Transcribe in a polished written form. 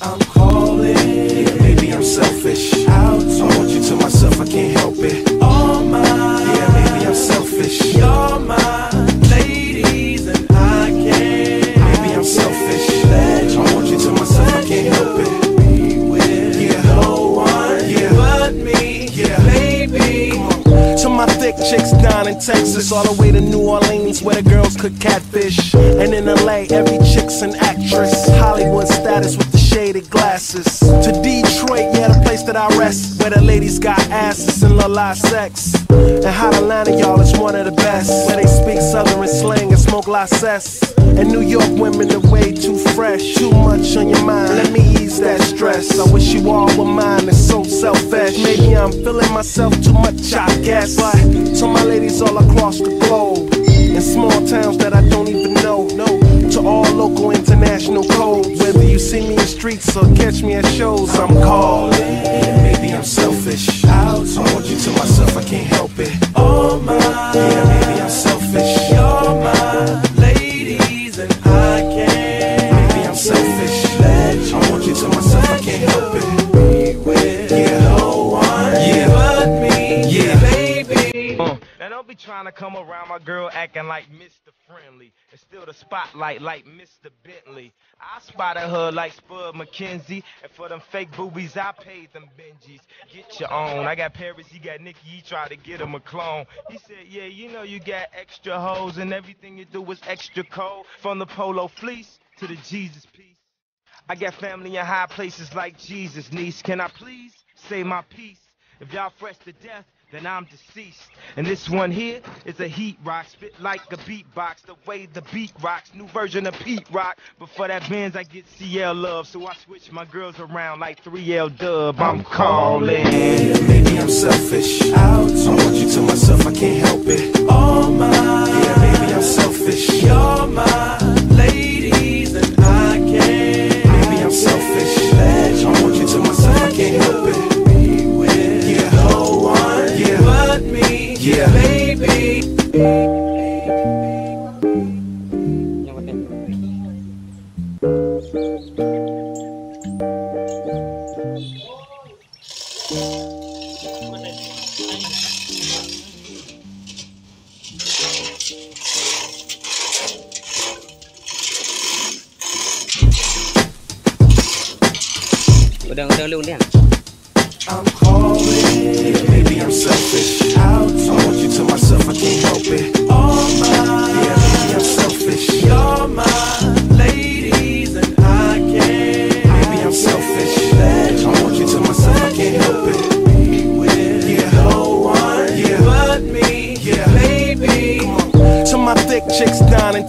I'm calling. Yeah, maybe I'm selfish. I want you to myself, I can't help it. All mine. Yeah, maybe I'm selfish. You're my ladies and I can't. Maybe I'm selfish. I want you to myself, I can't help it. Be with no one but me. Yeah, baby. To my thick chicks down in Texas, all the way to New Orleans where the girls cook catfish. And in LA, every chick's an actress. Hollywood status with the shaded glasses. To Detroit, yeah, the place that I rest, where the ladies got asses and love live sex. And Hot Atlanta, y'all, is one of the best, where they speak southern slang and smoke la cess. And New York women are way too fresh. Too much on your mind, let me ease that stress. I wish you all were mine, it's so selfish. Maybe I'm feeling myself too much, I guess. But to my ladies all across the globe, in small towns that I don't even know, to all local international codes, whether you see me in streets or catch me at shows, I'm calling. Yeah, maybe I'm selfish. I want you to myself, I can't help it. All mine. Yeah, maybe I'm selfish. You're my ladies and I can't. Maybe I'm selfish. I want you to myself, I can't help it. Be with no one but me. Yeah, baby. Now don't be trying to come around my girl acting like Mr. Friendly and steal the spotlight like Mr. Bentley. I spotted her like Spud McKenzie, and for them fake boobies I paid them Benjis. Get your own. I got Paris, he got Nicki, he tried to get him a clone. He said, yeah, you know you got extra hoes and everything you do is extra cold. From the polo fleece to the Jesus piece. I got family in high places like Jesus, niece. Can I please say my piece? If y'all fresh to death, then I'm deceased. And this one here is a heat rock, spit like a beatbox, the way the beat rocks, new version of Pete Rock. But for that Benz, I get CL love, so I switch my girls around like 3L Dub. I'm calling. Yeah, maybe I'm selfish. I want you to myself, I can't help it. All mine. Yeah, maybe I'm selfish. You're my ladies and I can't. Maybe I'm selfish. I want you to myself, I can't help it. Yeah, baby. Udah lu ni. I'm calling. Yeah, maybe I'm selfish. I want you to myself, I can't help it. All mine. Yeah, maybe I'm selfish. You're my ladies and I can't. Maybe I'm selfish. I want you to myself, I can't help it. Be with no one but me. Yeah, baby. To my thick chicks down in